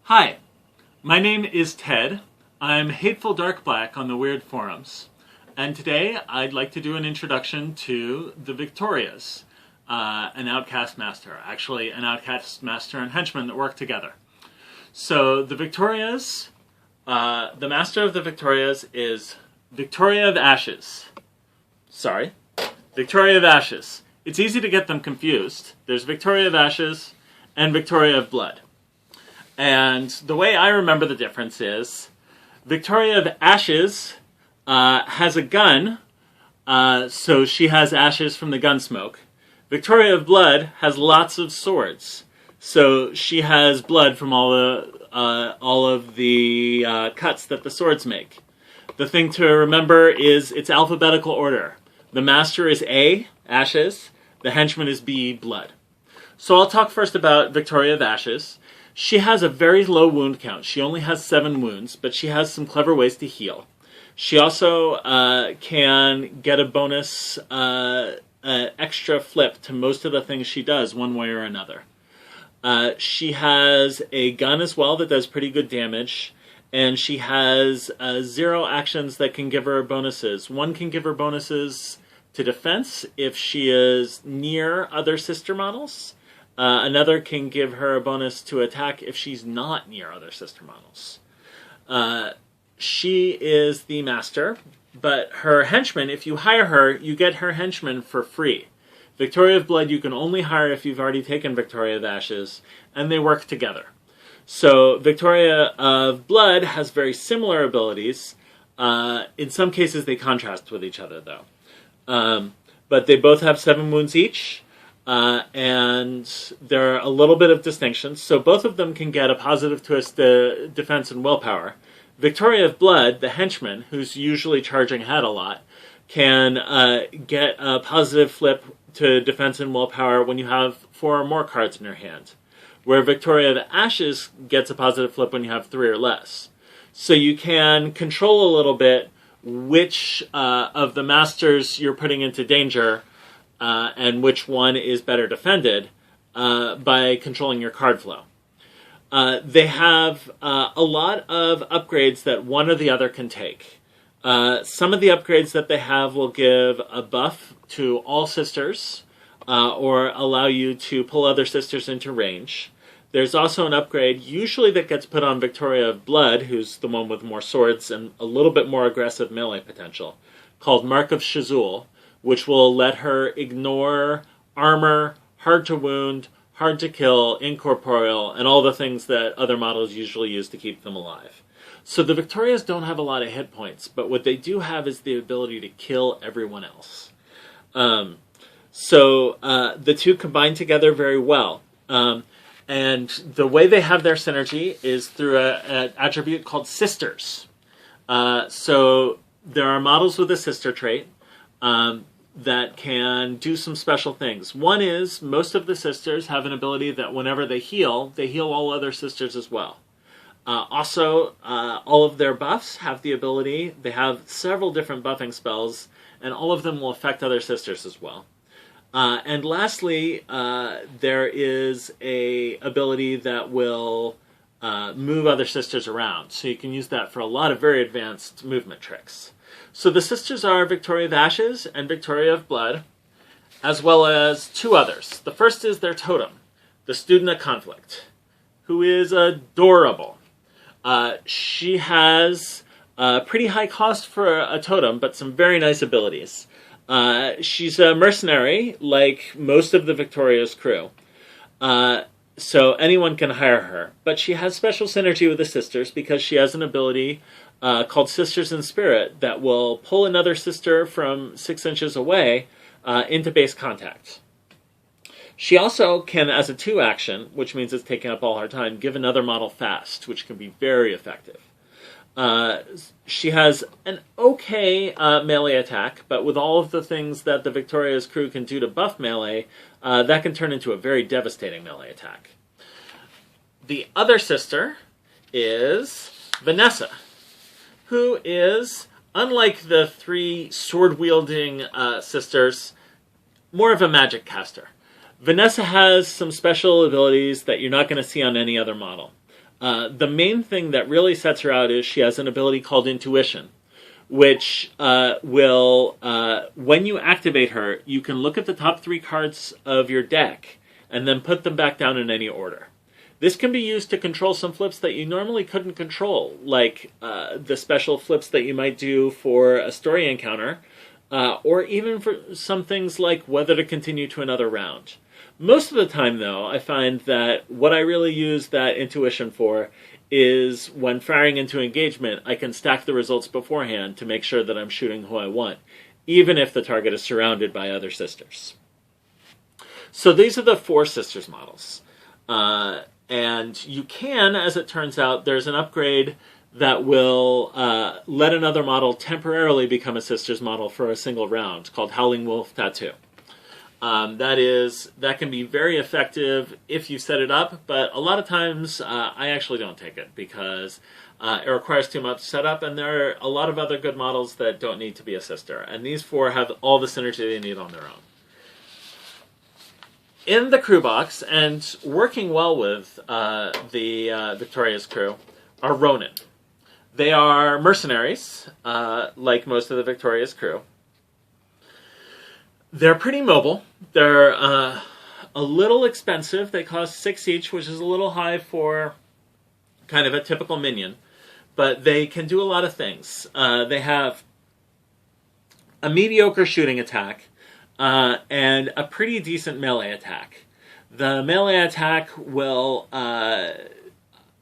Hi, my name is Ted. I'm Hateful Darkblack on the Weird Forums. And today I'd like to do an introduction to the Viktorias, an outcast master. Actually, an outcast master and henchman that work together. So the Viktorias, the master of the Viktorias is Viktoria of Ashes. Sorry, Viktoria of Ashes. It's easy to get them confused. There's Viktoria of Ashes and Viktoria of Blood. And the way I remember the difference is Viktoria of Ashes has a gun, so she has ashes from the gun smoke. Viktoria of Blood has lots of swords, so she has blood from all of the cuts that the swords make. The thing to remember is it's alphabetical order. The master is A, Ashes. The henchman is B, Blood. So I'll talk first about Viktoria of Ashes. She has a very low wound count. She only has 7 wounds, but she has some clever ways to heal. She also can get a bonus extra flip to most of the things she does, one way or another. She has a gun as well that does pretty good damage, and she has 0 actions that can give her bonuses. One can give her bonuses to defense if she is near other sister models. Another can give her a bonus to attack if she's not near other sister models. She is the master, but her henchman, if you hire her, you get her henchman for free. Viktoria of Blood you can only hire if you've already taken Viktoria of Ashes, and they work together. So Viktoria of Blood has very similar abilities. In some cases they contrast with each other, though. But they both have 7 wounds each. And there are a little bit of distinctions. So both of them can get a positive twist to defense and willpower. Viktoria of Blood, the henchman, who's usually charging ahead a lot, can get a positive flip to defense and willpower when you have 4 or more cards in your hand. Where Viktoria of Ashes gets a positive flip when you have 3 or less. So you can control a little bit which of the masters you're putting into danger and which one is better defended by controlling your card flow. They have a lot of upgrades that one or the other can take. Some of the upgrades that they have will give a buff to all sisters or allow you to pull other sisters into range. There's also an upgrade usually that gets put on Viktoria of Blood, who's the one with more swords and a little bit more aggressive melee potential, called Mark of Shazul, which will let her ignore armor, hard to wound, hard to kill, incorporeal, and all the things that other models usually use to keep them alive. So the Viktorias don't have a lot of hit points, but what they do have is the ability to kill everyone else. So the two combine together very well. And the way they have their synergy is through an attribute called Sisters. So there are models with a sister trait that can do some special things. One is, most of the sisters have an ability that whenever they heal all other sisters as well. Also, all of their buffs have the ability, they have several different buffing spells, and all of them will affect other sisters as well. And lastly, there is a ability that will move other sisters around, so you can use that for a lot of very advanced movement tricks. So the sisters are Viktoria of Ashes and Viktoria of Blood, as well as 2 others. The first is their totem, the Student of Conflict, who is adorable. She has a pretty high cost for a totem, but some very nice abilities. She's a mercenary, like most of the Viktoria's crew. So anyone can hire her. But she has special synergy with the sisters because she has an ability called Sisters in Spirit that will pull another sister from 6 inches away into base contact. She also can, as a 2 action, which means it's taking up all her time, give another model fast, which can be very effective. She has an okay melee attack, but with all of the things that the Viktoria's crew can do to buff melee, that can turn into a very devastating melee attack. The other sister is Vanessa, who is, unlike the 3 sword-wielding sisters, more of a magic caster. Vanessa has some special abilities that you're not going to see on any other model. The main thing that really sets her out is she has an ability called Intuition, which will, when you activate her, you can look at the top 3 cards of your deck and then put them back down in any order. This can be used to control some flips that you normally couldn't control, like the special flips that you might do for a story encounter, or even for some things like whether to continue to another round. Most of the time, though, I find that what I really use that intuition for is when firing into engagement, I can stack the results beforehand to make sure that I'm shooting who I want, even if the target is surrounded by other sisters. So these are the 4 sisters models. And you can, as it turns out, there's an upgrade that will let another model temporarily become a sister's model for a single round, called Howling Wolf Tattoo. That can be very effective if you set it up, but a lot of times I actually don't take it because it requires too much setup, and there are a lot of other good models that don't need to be a sister, and these 4 have all the synergy they need on their own. In the crew box, and working well with the Viktoria's crew, are Ronin. They are mercenaries, like most of the Viktoria's crew. They're pretty mobile. They're a little expensive. They cost 6 each, which is a little high for kind of a typical minion. But they can do a lot of things. They have a mediocre shooting attack, and a pretty decent melee attack. The melee attack will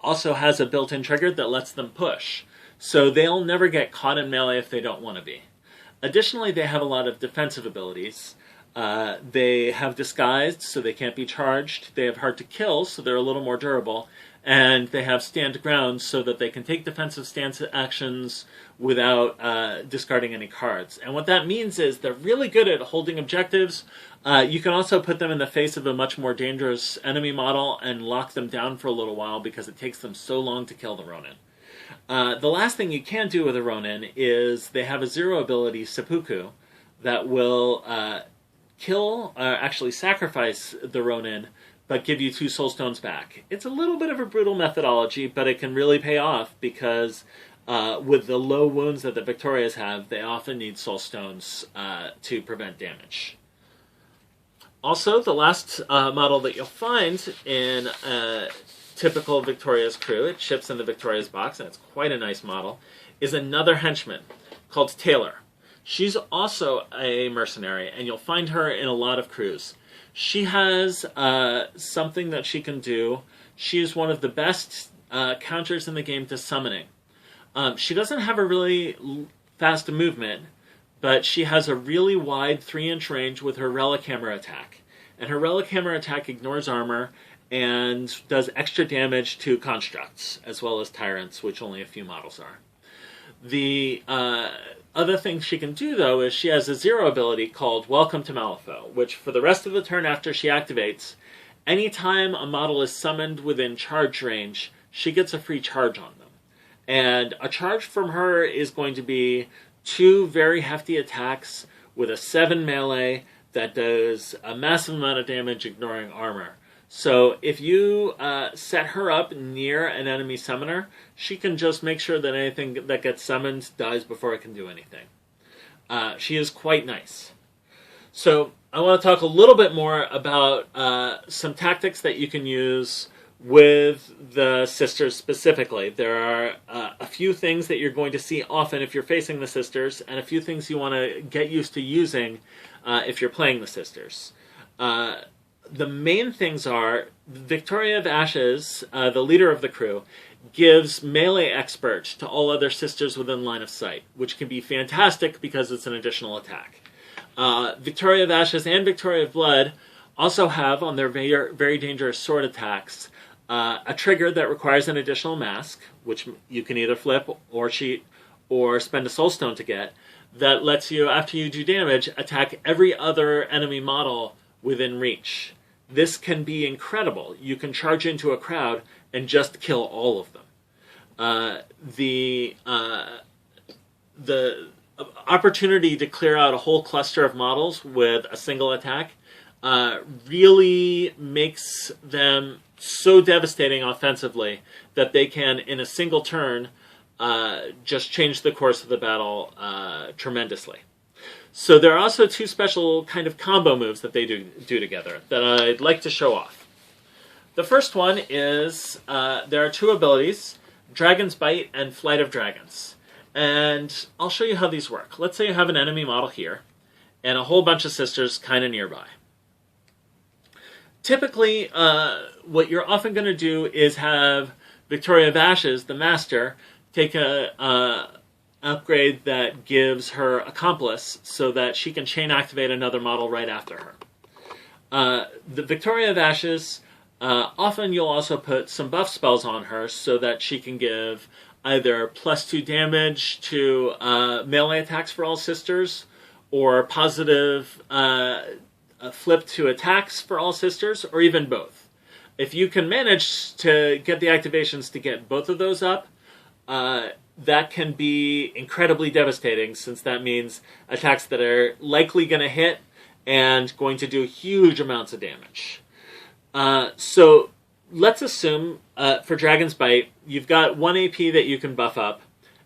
also has a built-in trigger that lets them push, so they'll never get caught in melee if they don't want to be. Additionally, they have a lot of defensive abilities. They have disguised, so they can't be charged. They have hard to kill, so they're a little more durable. And they have stand ground, so that they can take defensive stance actions without discarding any cards. And what that means is they're really good at holding objectives. You can also put them in the face of a much more dangerous enemy model and lock them down for a little while because it takes them so long to kill the Ronin. The last thing you can do with a Ronin is they have a 0 ability, Seppuku, that will actually sacrifice the Ronin, but give you 2 soul stones back. It's a little bit of a brutal methodology, but it can really pay off because with the low wounds that the Viktorias have, they often need soul stones to prevent damage. Also, the last model that you'll find in typical Viktoria's crew, it ships in the Viktoria's box, and it's quite a nice model, is another henchman called Taylor. She's also a mercenary, and you'll find her in a lot of crews. She has something that she can do. She is one of the best counters in the game to summoning. She doesn't have a really fast movement, but she has a really wide 3-inch range with her Relic Hammer attack. And her Relic Hammer attack ignores armor and does extra damage to constructs, as well as tyrants, which only a few models are. The other thing she can do, though, is she has a 0 ability called Welcome to Malifaux, which for the rest of the turn after she activates, anytime a model is summoned within charge range, she gets a free charge on them. And a charge from her is going to be 2 very hefty attacks with a 7 melee that does a massive amount of damage ignoring armor. So if you set her up near an enemy summoner, she can just make sure that anything that gets summoned dies before it can do anything. She is quite nice. So I want to talk a little bit more about some tactics that you can use with the sisters specifically. There are a few things that you're going to see often if you're facing the sisters, and a few things you want to get used to using if you're playing the sisters. The main things are, Viktoria of Ashes, the leader of the crew, gives melee expert to all other sisters within line of sight, which can be fantastic because it's an additional attack. Viktoria of Ashes and Viktoria of Blood also have, on their very, very dangerous sword attacks, a trigger that requires an additional mask, which you can either flip or cheat or spend a soul stone to get, that lets you, after you do damage, attack every other enemy model within reach. This can be incredible. You can charge into a crowd and just kill all of them. The opportunity to clear out a whole cluster of models with a single attack really makes them so devastating offensively that they can, in a single turn, just change the course of the battle tremendously. So there are also two special kind of combo moves that they do together that I'd like to show off. The first one is there are two abilities, Dragon's Bite and Flight of Dragons. And I'll show you how these work. Let's say you have an enemy model here and a whole bunch of sisters kind of nearby. Typically, what you're often going to do is have Viktoria of Ashes, the master, take a upgrade that gives her Accomplice so that she can chain activate another model right after her. The Viktoria of Ashes, often you'll also put some buff spells on her so that she can give either +2 damage to melee attacks for all sisters, or positive flip to attacks for all sisters, or even both. If you can manage to get the activations to get both of those up, that can be incredibly devastating, since that means attacks that are likely going to hit and going to do huge amounts of damage. So let's assume for Dragon's Bite, you've got 1 AP that you can buff up,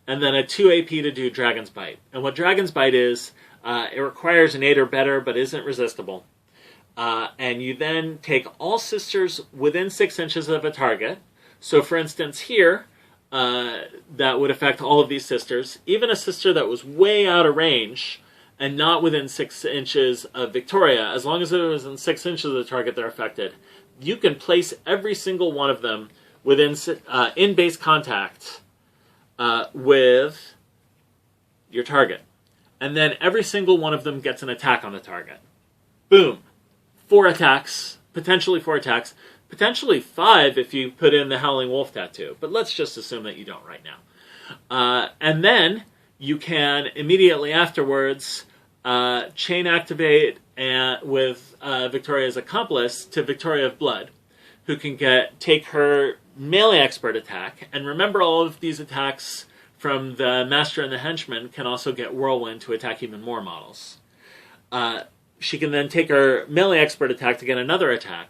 and then a 2 AP to do Dragon's Bite. And what Dragon's Bite is, it requires an 8 or better, but isn't resistible. And you then take all sisters within 6 inches of a target. So for instance here, that would affect all of these sisters. Even a sister that was way out of range and not within 6 inches of Viktoria, as long as it was in 6 inches of the target they're affected, you can place every single one of them within in base contact with your target. And then every single one of them gets an attack on the target. Boom. 4 attacks, potentially 4 attacks, potentially 5 if you put in the Howling Wolf tattoo. But let's just assume that you don't right now. And then you can immediately afterwards chain activate with Viktoria's Accomplice to Viktoria of Blood, who can take her melee expert attack. And remember, all of these attacks from the Master and the Henchman can also get Whirlwind to attack even more models. She can then take her melee expert attack to get another attack,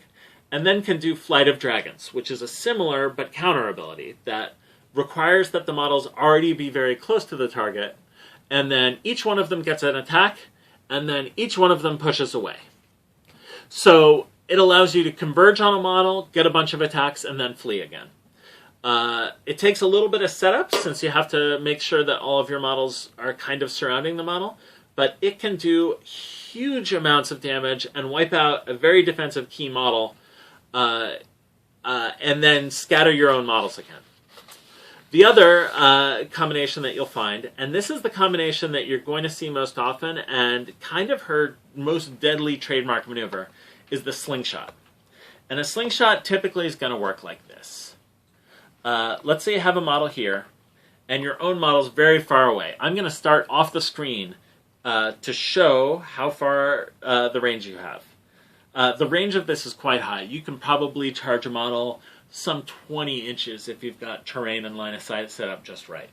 and then can do Flight of Dragons, which is a similar but counter ability that requires that the models already be very close to the target, and then each one of them gets an attack, and then each one of them pushes away. So it allows you to converge on a model, get a bunch of attacks, and then flee again. It takes a little bit of setup, since you have to make sure that all of your models are kind of surrounding the model, but it can do huge amounts of damage and wipe out a very defensive key model, and then scatter your own models again. The other combination that you'll find, and this is the combination that you're going to see most often and kind of her most deadly trademark maneuver, is the slingshot. And a slingshot typically is going to work like this. Let's say you have a model here, and your own model's very far away. I'm going to start off the screen to show how far the range you have. The range of this is quite high. You can probably charge a model some 20 inches if you've got terrain and line of sight set up just right.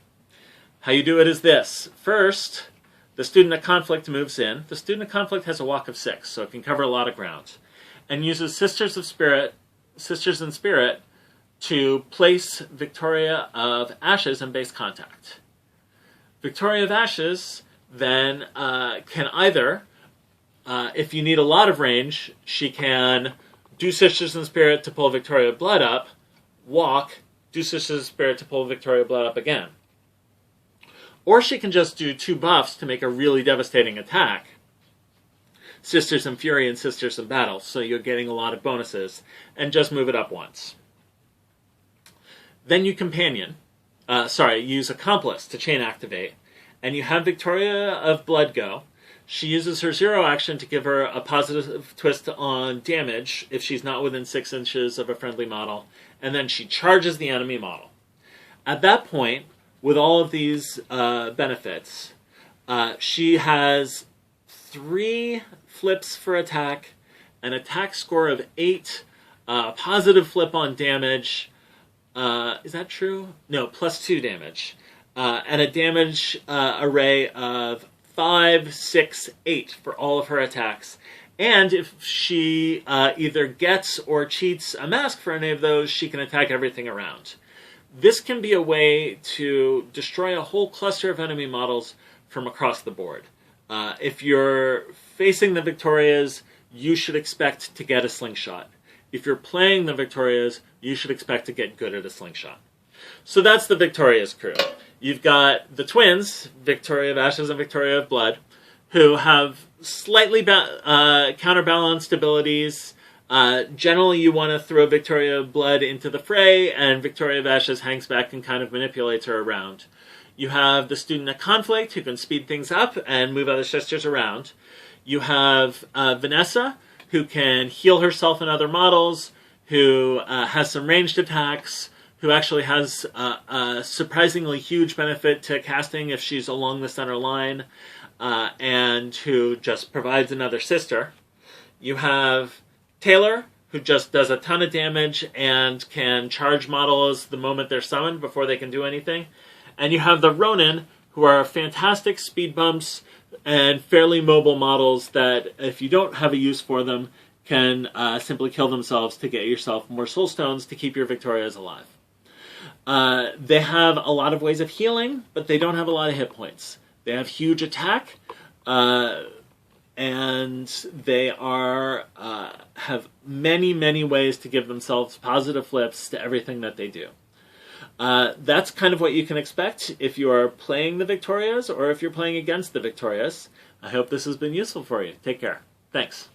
How you do it is this. First, the Student of Conflict moves in. The Student of Conflict has a walk of 6, so it can cover a lot of ground, and uses Sisters in Spirit to place Viktoria of Ashes in base contact. Viktoria of Ashes then can either, if you need a lot of range, she can do Sisters in Spirit to pull Viktoria of Blood up, walk, do Sisters in Spirit to pull Viktoria of Blood up again. Or she can just do 2 buffs to make a really devastating attack, Sisters in Fury and Sisters in Battle, so you're getting a lot of bonuses, and just move it up once. Then you use Accomplice to chain activate, and you have Viktoria of Blood go. She uses her 0 action to give her a positive twist on damage if she's not within 6 inches of a friendly model, and then she charges the enemy model. At that point, with all of these benefits, she has 3 flips for attack, an attack score of 8, positive flip on damage, is that true? No, +2 damage, and a damage array of 5, 6, 8 for all of her attacks, And if she either gets or cheats a mask for any of those, she can attack everything around. This can be a way to destroy a whole cluster of enemy models from across the board. If you're facing the Viktorias, you should expect to get a slingshot. If you're playing the Viktorias, you should expect to get good at a slingshot. So that's the Viktorias crew. You've got the twins, Viktoria of Ashes and Viktoria of Blood, who have slightly counterbalanced abilities. Generally, you want to throw Viktoria of Blood into the fray, and Viktoria of Ashes hangs back and kind of manipulates her around. You have the student of conflict, who can speed things up and move other sisters around. You have Vanessa, who can heal herself and other models, who has some ranged attacks, who actually has a surprisingly huge benefit to casting if she's along the center line, and who just provides another sister. You have Taylor, who just does a ton of damage and can charge models the moment they're summoned before they can do anything. And you have the Ronin, who are fantastic speed bumps and fairly mobile models that, if you don't have a use for them, can simply kill themselves to get yourself more soul stones to keep your Viktorias alive. They have a lot of ways of healing, but they don't have a lot of hit points. They have huge attack, and they have many, many ways to give themselves positive flips to everything that they do. That's kind of what you can expect if you are playing the Viktorias or if you're playing against the Viktorias. I hope this has been useful for you. Take care. Thanks.